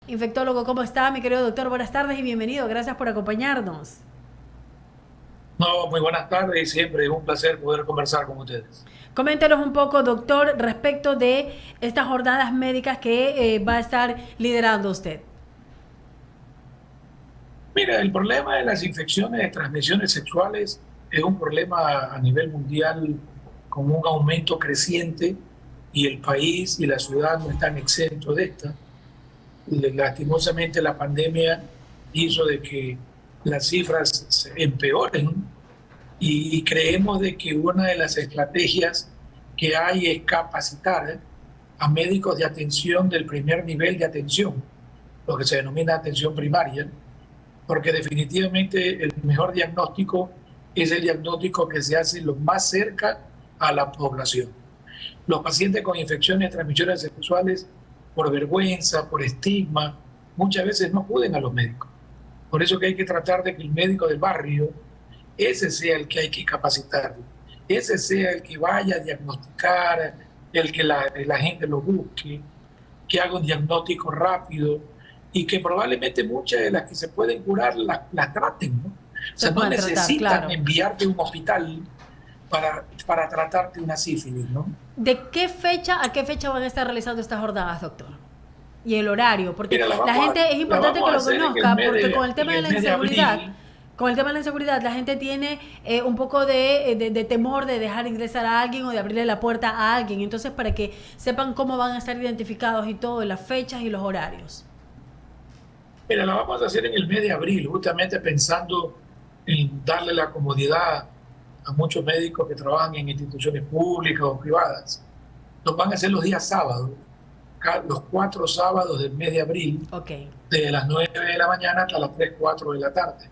infectólogo. ¿Cómo está, mi querido doctor? Buenas tardes y bienvenido. Gracias por acompañarnos. No, muy buenas tardes y siempre es un placer poder conversar con ustedes. Coméntenos un poco, doctor, respecto de estas jornadas médicas que va a estar liderando usted. Mira, el problema de las infecciones de transmisiones sexuales es un problema a nivel mundial con un aumento creciente y el país y la ciudad no están exentos de esta. Lastimosamente la pandemia hizo de que las cifras se empeoren y creemos de que una de las estrategias que hay es capacitar a médicos de atención del primer nivel de atención, lo que se denomina atención primaria, porque definitivamente el mejor diagnóstico es el diagnóstico que se hace lo más cerca a la población. Los pacientes con infecciones de transmisiones sexuales, por vergüenza, por estigma, muchas veces no acuden a los médicos. Por eso que hay que tratar de que el médico del barrio, ese sea el que hay que capacitar, ese sea el que vaya a diagnosticar, el que la gente lo busque, que haga un diagnóstico rápido y que probablemente muchas de las que se pueden curar las traten, ¿no? O Se sea, no pueden tratar, necesitan claro. enviarte a un hospital para tratarte una sífilis, ¿no? ¿De qué fecha a qué fecha van a estar realizando estas jornadas, doctor? Y el horario, porque Mira, la gente es la importante que vamos a lo hacer en el conozca, mes porque con el en tema de el la mes de inseguridad, abril. con el tema de la inseguridad, la gente tiene un poco de temor de dejar ingresar a alguien o de abrirle la puerta a alguien. Entonces, para que sepan cómo van a estar identificados y todo, las fechas y los horarios. Mira, la vamos a hacer en el mes de abril, justamente pensando en darle la comodidad a muchos médicos que trabajan en instituciones públicas o privadas. Los van a hacer los días sábados, los 4 sábados del mes de abril, Ok. de las 9 de la mañana hasta las 3 4 de la tarde.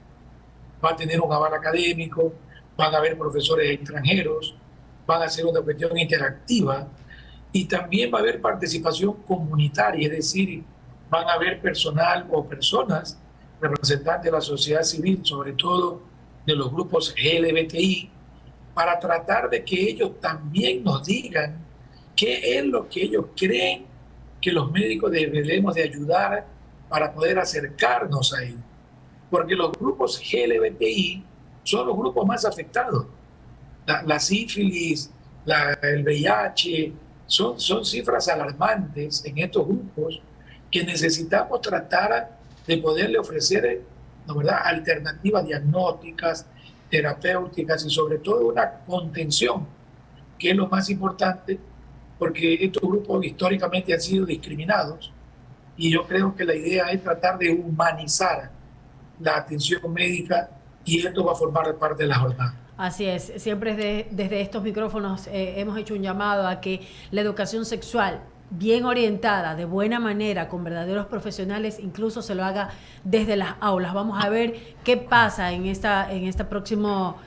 Va a tener un aval académico, van a haber profesores extranjeros, van a hacer una cuestión interactiva y también va a haber participación comunitaria, es decir, van a haber personal o personas, representantes de la sociedad civil, sobre todo de los grupos LGBTI, para tratar de que ellos también nos digan qué es lo que ellos creen que los médicos debemos de ayudar para poder acercarnos a ellos. Porque los grupos LGBTI son los grupos más afectados. La sífilis, el VIH, son cifras alarmantes en estos grupos que necesitamos tratar de poderle ofrecer, ¿no, verdad?, alternativas diagnósticas, terapéuticas y sobre todo una contención, que es lo más importante, porque estos grupos históricamente han sido discriminados y yo creo que la idea es tratar de humanizar la atención médica y esto va a formar parte de la jornada. Así es, siempre desde estos micrófonos hemos hecho un llamado a que la educación sexual bien orientada, de buena manera, con verdaderos profesionales, incluso se lo haga desde las aulas. Vamos a ver qué pasa en este próximo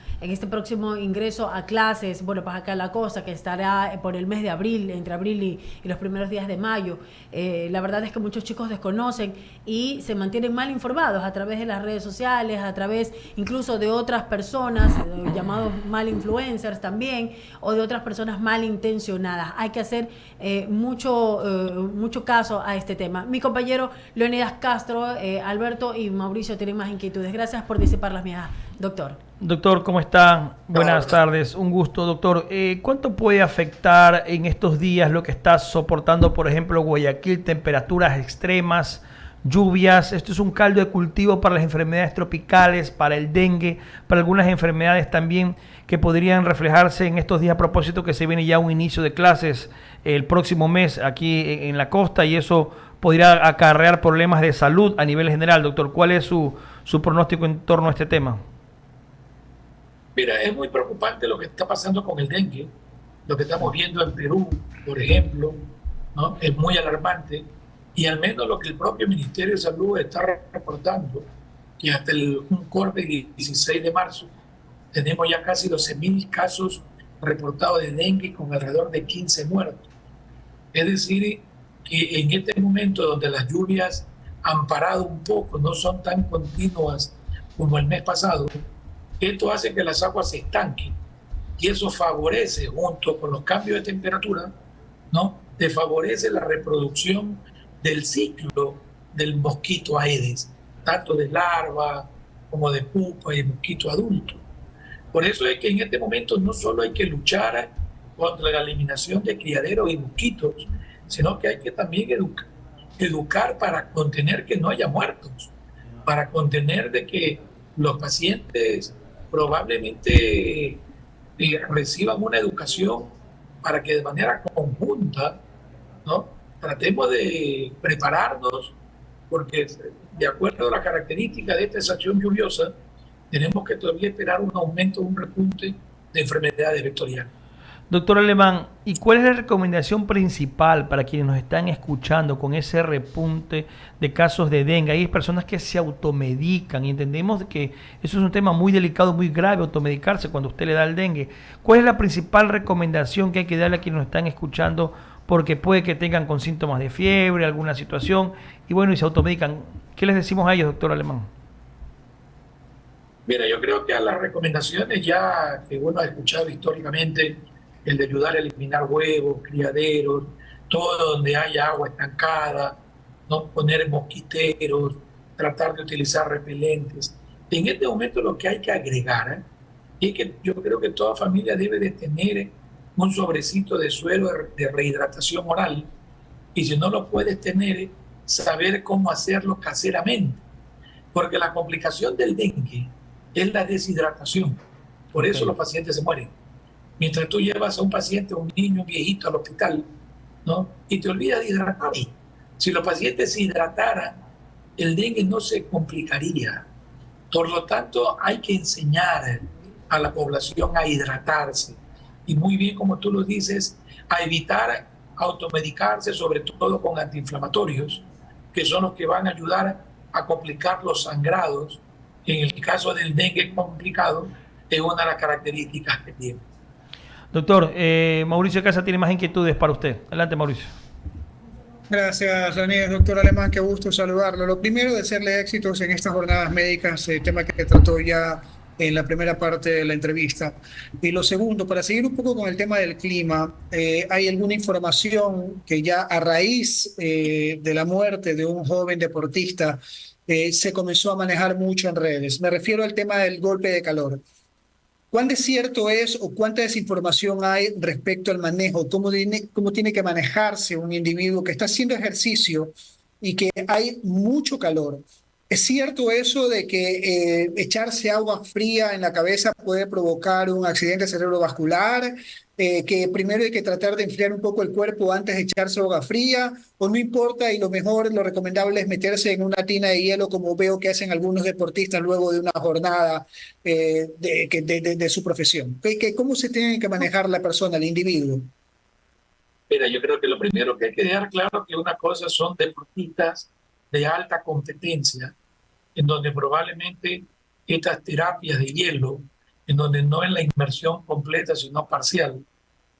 ingreso a clases, bueno, para acá la cosa, que estará por el mes de abril, entre abril y los primeros días de mayo. La verdad es que muchos chicos desconocen y se mantienen mal informados a través de las redes sociales, a través incluso de otras personas, llamados mal influencers también, o de otras personas malintencionadas. Hay que hacer mucho caso a este tema. Mi compañero Leonidas Castro, Alberto y Mauricio tienen más inquietudes. Gracias por disipar las mías, doctor. Doctor, ¿cómo está? Buenas Ahora, tardes, un gusto, doctor. ¿Cuánto puede afectar en estos días lo que está soportando, por ejemplo, Guayaquil, temperaturas extremas, lluvias? Esto es un caldo de cultivo para las enfermedades tropicales, para el dengue, para algunas enfermedades también que podrían reflejarse en estos días a propósito que se viene ya un inicio de clases el próximo mes aquí en la costa y eso podría acarrear problemas de salud a nivel general, doctor. ¿Cuál es su pronóstico en torno a este tema? mira, es muy preocupante lo que está pasando con el dengue, lo que estamos viendo en Perú, por ejemplo, ¿no? Es muy alarmante y al menos lo que el propio Ministerio de Salud está reportando, que hasta un corte del 16 de marzo tenemos ya casi 12.000 casos reportados de dengue con alrededor de 15 muertos. Es decir, que en este momento donde las lluvias han parado un poco, no son tan continuas como el mes pasado, esto hace que las aguas se estanquen y eso favorece, junto con los cambios de temperatura, ¿no? Te favorece la reproducción del ciclo del mosquito Aedes, tanto de larva como de pupa y mosquito adulto. Por eso es que en este momento no solo hay que luchar contra la eliminación de criaderos y mosquitos, sino que hay que también educar para contener que no haya muertos, para contener de que los pacientes probablemente reciban una educación para que de manera conjunta, ¿no? Tratemos de prepararnos, porque de acuerdo a la característica de esta estación lluviosa, tenemos que todavía esperar un aumento, un repunte de enfermedades vectoriales. Doctor Alemán, ¿y cuál es la recomendación principal para quienes nos están escuchando con ese repunte de casos de dengue? Hay personas que se automedican y entendemos que eso es un tema muy delicado, muy grave, automedicarse cuando usted le da el dengue. ¿Cuál es la principal recomendación que hay que darle a quienes nos están escuchando? Porque puede que tengan con síntomas de fiebre, alguna situación, y bueno, y se automedican. ¿Qué les decimos a ellos, doctor Alemán? Mira, yo creo que a las recomendaciones ya que uno ha escuchado históricamente, el de ayudar a eliminar huevos, criaderos, todo donde haya agua estancada, no poner mosquiteros, tratar de utilizar repelentes. En este momento lo que hay que agregar, es que yo creo que toda familia debe de tener un sobrecito de suero de rehidratación oral, y si no lo puedes tener, saber cómo hacerlo caseramente, porque la complicación del dengue es la deshidratación. Por eso Okay. los pacientes se mueren. Mientras tú llevas a un paciente, un niño, un viejito al hospital, ¿no? Y te olvidas de hidratarlo. Si los pacientes se hidrataran, el dengue no se complicaría. Por lo tanto, hay que enseñar a la población a hidratarse. Y muy bien, como tú lo dices, a evitar automedicarse, sobre todo con antiinflamatorios, que son los que van a ayudar a complicar los sangrados. En el caso del dengue complicado, es una de las características que tiene. Doctor, Mauricio Casa tiene más inquietudes para usted. Adelante, Mauricio. Gracias, Daniel. Doctor Alemán, qué gusto saludarlo. Lo primero, desearle éxitos en estas jornadas médicas, tema que trató ya en la primera parte de la entrevista. Y lo segundo, para seguir un poco con el tema del clima, ¿hay alguna información que ya a raíz de la muerte de un joven deportista se comenzó a manejar mucho en redes? Me refiero al tema del golpe de calor. ¿Cuán de cierto es o cuánta desinformación hay respecto al manejo? Cómo tiene que manejarse un individuo que está haciendo ejercicio y que hay mucho calor? ¿Es cierto eso de que echarse agua fría en la cabeza puede provocar un accidente cerebrovascular? Que primero hay que tratar de enfriar un poco el cuerpo antes de echarse agua fría, o no importa y lo mejor, lo recomendable es meterse en una tina de hielo como veo que hacen algunos deportistas luego de una jornada de su profesión. ¿Cómo se tiene que manejar la persona, el individuo? Mira, yo creo que lo primero que hay que dejar claro que una cosa son deportistas de alta competencia, en donde probablemente estas terapias de hielo, en donde no es la inmersión completa, sino parcial,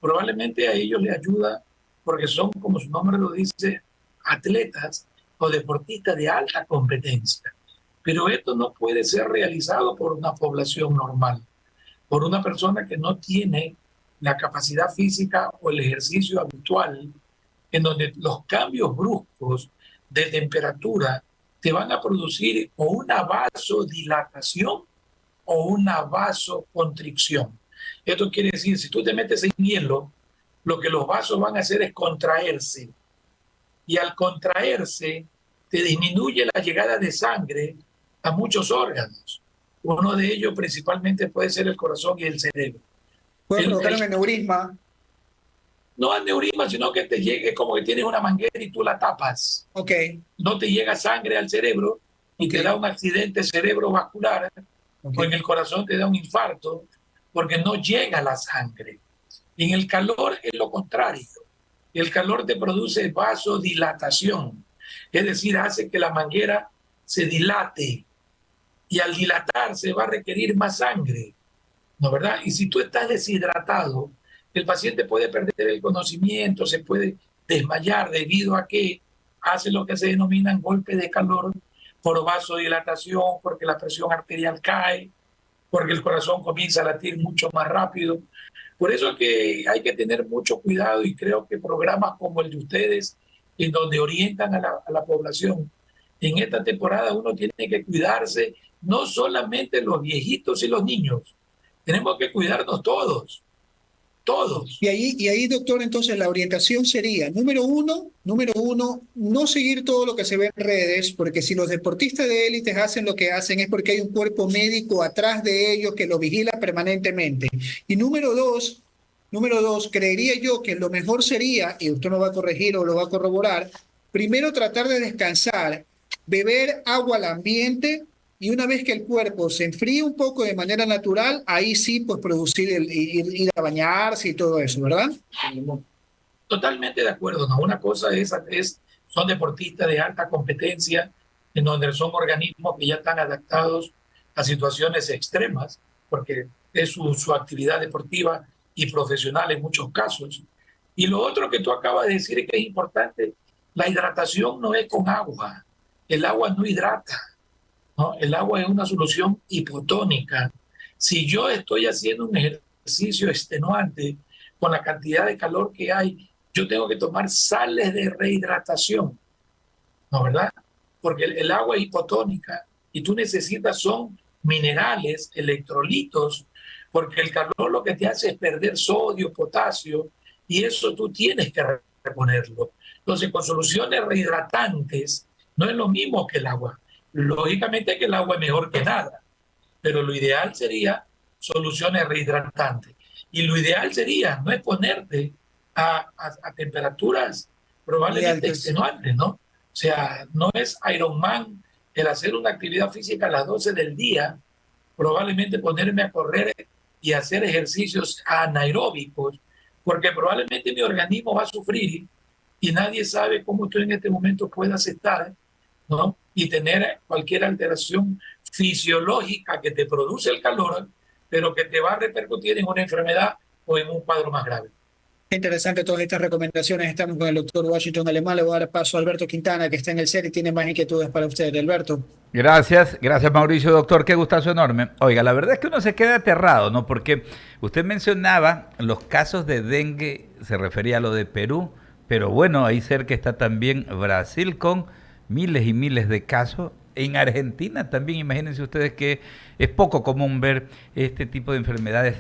probablemente a ellos les ayuda porque son, como su nombre lo dice, atletas o deportistas de alta competencia. Pero esto no puede ser realizado por una población normal, por una persona que no tiene la capacidad física o el ejercicio habitual, en donde los cambios bruscos de temperatura te van a producir o una vasodilatación o una vasoconstricción. Esto quiere decir, si tú te metes en hielo, lo que los vasos van a hacer es contraerse. Y al contraerse, te disminuye la llegada de sangre a muchos órganos. Uno de ellos principalmente puede ser el corazón y el cerebro. Puede El, provocar el, un aneurisma. no aneurisma, sino que te llegue como que tienes una manguera y tú la tapas. Ok, No te llega sangre al cerebro y ok, te da un accidente cerebrovascular, ok. o en el corazón te da un infarto, porque no llega la sangre. En el calor es lo contrario. El calor te produce vasodilatación, es decir, hace que la manguera se dilate, y al dilatarse va a requerir más sangre, ¿no verdad? Y si tú estás deshidratado, el paciente puede perder el conocimiento, se puede desmayar debido a que hace lo que se denominan golpes de calor por vasodilatación, porque la presión arterial cae, porque el corazón comienza a latir mucho más rápido. Por eso es que hay que tener mucho cuidado, y creo que programas como el de ustedes, en donde orientan a la población En esta temporada uno tiene que cuidarse, no solamente los viejitos y los niños, tenemos que cuidarnos todos, todos. Y ahí, doctor, entonces la orientación sería, número uno, no seguir todo lo que se ve en redes, porque si los deportistas de élites hacen lo que hacen es porque hay un cuerpo médico atrás de ellos que lo vigila permanentemente. Y número dos, creería yo que lo mejor sería, y usted me va a corregir o lo va a corroborar, primero tratar de descansar, beber agua al ambiente y una vez que el cuerpo se enfríe un poco de manera natural, ahí sí, pues producir, ir a bañarse y todo eso, ¿verdad? Totalmente de acuerdo, ¿no? Una cosa son deportistas de alta competencia, en donde son organismos que ya están adaptados a situaciones extremas, porque es su actividad deportiva y profesional en muchos casos. Y lo otro que tú acabas de decir que es importante, la hidratación no es con agua, el agua no hidrata, ¿no? El agua es una solución hipotónica. Si yo estoy haciendo un ejercicio extenuante con la cantidad de calor que hay, yo tengo que tomar sales de rehidratación, ¿no, verdad? Porque el agua es hipotónica y tú necesitas son minerales, electrolitos, porque el calor lo que te hace es perder sodio, potasio, y eso tú tienes que reponerlo. Entonces, con soluciones rehidratantes, no es lo mismo que el agua. Lógicamente que el agua es mejor que nada, pero lo ideal sería soluciones rehidratantes. Y lo ideal sería no exponerte a temperaturas Muy probablemente altas. extenuantes, ¿no? O sea, no es Ironman el hacer una actividad física a las 12 del día, probablemente ponerme a correr y hacer ejercicios anaeróbicos, porque probablemente mi organismo va a sufrir y nadie sabe cómo tú en este momento puedas estar, ¿no? Y tener cualquier alteración fisiológica que te produce el calor, pero que te va a repercutir en una enfermedad o en un cuadro más grave. Interesante todas estas recomendaciones. Estamos con el doctor Washington Alemán. Le voy a dar paso a Alberto Quintana, que está en el set y tiene más inquietudes para usted. Alberto. Gracias Mauricio, doctor, qué gustazo enorme. Oiga, la verdad es que uno se queda aterrado, ¿no? Porque usted mencionaba los casos de dengue, se refería a lo de Perú, pero bueno, ahí cerca está también Brasil con miles y miles de casos. En Argentina también, imagínense ustedes que es poco común ver este tipo de enfermedades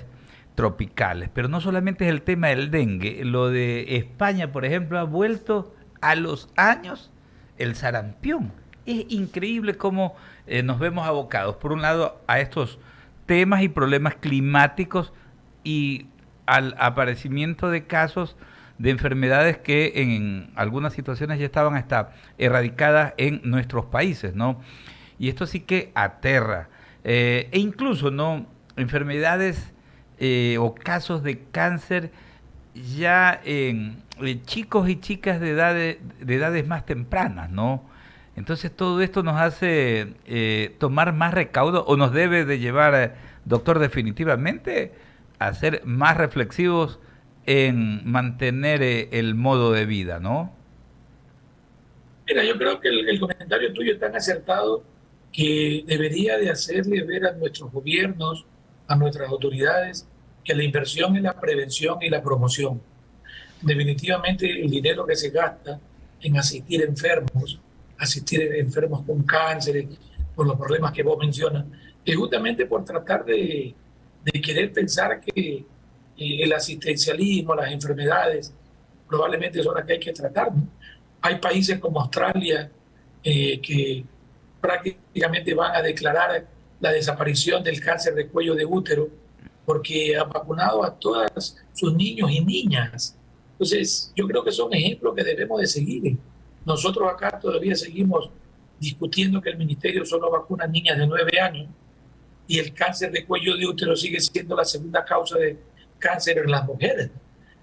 tropicales. Pero no solamente es el tema del dengue, lo de España, por ejemplo, ha vuelto a los años el sarampión. Es increíble cómo nos vemos abocados, por un lado, a estos temas y problemas climáticos y al aparecimiento de casos de enfermedades que en algunas situaciones ya estaban hasta erradicadas en nuestros países, ¿no? Y esto sí que aterra. E incluso, ¿no? Enfermedades o casos de cáncer ya en chicos y chicas de edades más tempranas, ¿no? Entonces todo esto nos hace tomar más recaudo o nos debe de llevar, doctor, definitivamente a ser más reflexivos en mantener el modo de vida, ¿no? Mira, yo creo que el comentario tuyo es tan acertado que debería de hacerle ver a nuestros gobiernos, a nuestras autoridades, que la inversión es la prevención y la promoción. Definitivamente el dinero que se gasta en asistir enfermos con cáncer, por los problemas que vos mencionas, es justamente por tratar de querer pensar que el asistencialismo, las enfermedades, probablemente son las que hay que tratar, ¿no? Hay países como Australia que prácticamente van a declarar la desaparición del cáncer de cuello de útero porque han vacunado a todos sus niños y niñas. Entonces, yo creo que son ejemplos que debemos de seguir. Nosotros acá todavía seguimos discutiendo que el ministerio solo vacuna a niñas de 9 años y el cáncer de cuello de útero sigue siendo la segunda causa de cáncer en las mujeres.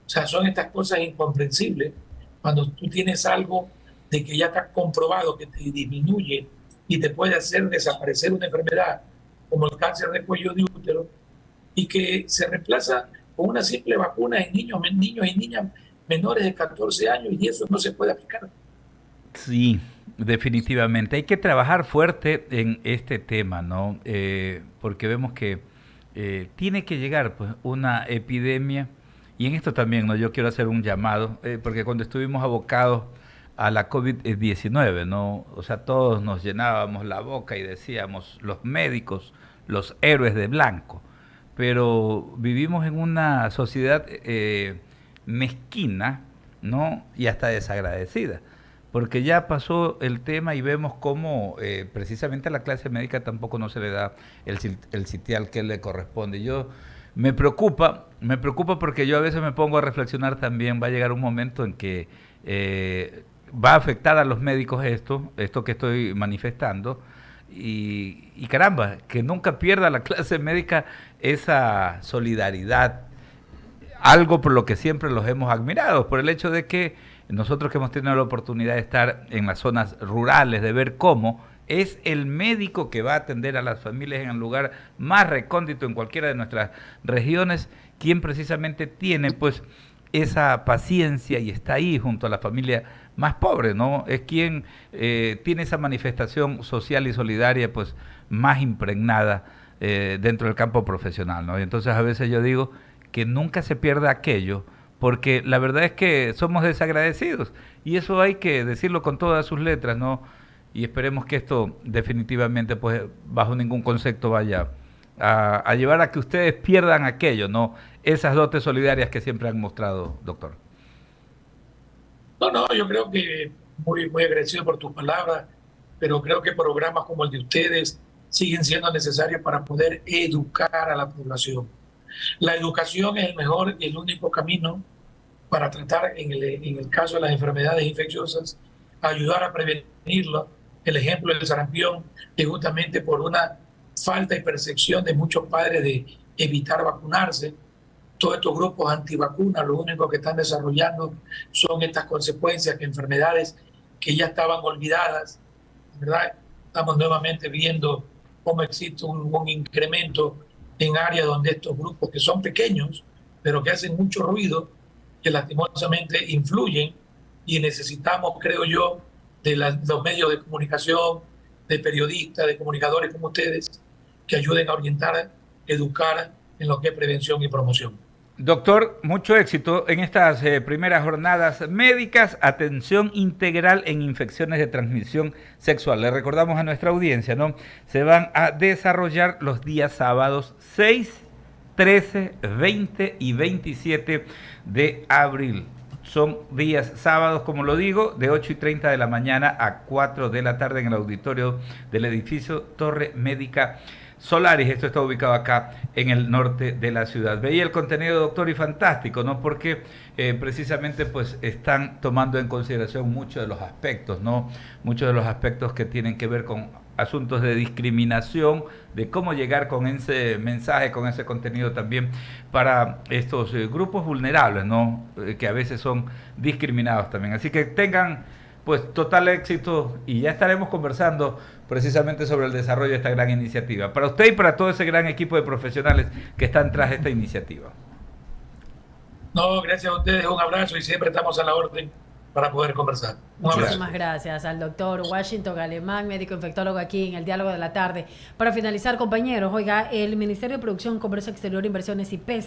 O sea, son estas cosas incomprensibles cuando tú tienes algo de que ya está comprobado que te disminuye y te puede hacer desaparecer una enfermedad como el cáncer de cuello de útero y que se reemplaza con una simple vacuna en niños y niñas menores de 14 años y eso no se puede aplicar. Sí, definitivamente. Hay que trabajar fuerte en este tema, ¿no? Porque vemos que tiene que llegar pues una epidemia y en esto también, ¿no? Yo quiero hacer un llamado, porque cuando estuvimos abocados a la COVID-19, ¿no? O sea, todos nos llenábamos la boca y decíamos, los médicos, los héroes de blanco, pero vivimos en una sociedad mezquina, ¿no? Y hasta desagradecida, porque ya pasó el tema y vemos cómo precisamente a la clase médica tampoco no se le da el sitial que le corresponde. Me preocupa porque yo a veces me pongo a reflexionar también, va a llegar un momento en que va a afectar a los médicos esto que estoy manifestando, y caramba, que nunca pierda la clase médica esa solidaridad, algo por lo que siempre los hemos admirado, por el hecho de que nosotros que hemos tenido la oportunidad de estar en las zonas rurales, de ver cómo es el médico que va a atender a las familias en el lugar más recóndito en cualquiera de nuestras regiones, quien precisamente tiene pues esa paciencia y está ahí junto a la familia más pobre, ¿no? Es quien tiene esa manifestación social y solidaria pues más impregnada dentro del campo profesional, ¿no? Y entonces a veces yo digo que nunca se pierda aquello, porque la verdad es que somos desagradecidos y eso hay que decirlo con todas sus letras, ¿no? Y esperemos que esto definitivamente pues bajo ningún concepto vaya a llevar a que ustedes pierdan aquello, ¿no? Esas dotes solidarias que siempre han mostrado, doctor. No, yo creo que muy agradecido por tus palabras, pero creo que programas como el de ustedes siguen siendo necesarios para poder educar a la población. La educación es el mejor y el único camino para tratar, en el caso de las enfermedades infecciosas, ayudar a prevenirlo. El ejemplo del sarampión es justamente por una falta de percepción de muchos padres de evitar vacunarse. Todos estos grupos antivacunas lo único que están desarrollando son estas consecuencias, que enfermedades que ya estaban olvidadas, ¿verdad? Estamos nuevamente viendo cómo existe un incremento en áreas donde estos grupos, que son pequeños, pero que hacen mucho ruido, que lastimosamente influyen, y necesitamos, creo yo, de los medios de comunicación, de periodistas, de comunicadores como ustedes, que ayuden a orientar, educar en lo que es prevención y promoción. Doctor, mucho éxito en estas primeras jornadas médicas, atención integral en infecciones de transmisión sexual. Le recordamos a nuestra audiencia, ¿no? Se van a desarrollar los días sábados 6, 13, 20 y 27 de abril. Son días sábados, como lo digo, de 8:30 de la mañana a 4 de la tarde en el auditorio del edificio Torre Médica Solaris. Esto está ubicado acá en el norte de la ciudad. Veía el contenido, doctor, y fantástico, ¿no? Porque precisamente pues están tomando en consideración muchos de los aspectos, ¿no? Muchos de los aspectos que tienen que ver con asuntos de discriminación, de cómo llegar con ese mensaje, con ese contenido también para estos grupos vulnerables, ¿no? Que a veces son discriminados también. Así que tengan pues total éxito y ya estaremos conversando precisamente sobre el desarrollo de esta gran iniciativa. Para usted y para todo ese gran equipo de profesionales que están tras esta iniciativa. No, gracias a ustedes, un abrazo y siempre estamos a la orden para poder conversar. Muchísimas gracias al doctor Washington Alemán, médico infectólogo aquí en el Diálogo de la Tarde. Para finalizar, compañeros, oiga, el Ministerio de Producción, Comercio Exterior, Inversiones y Pesca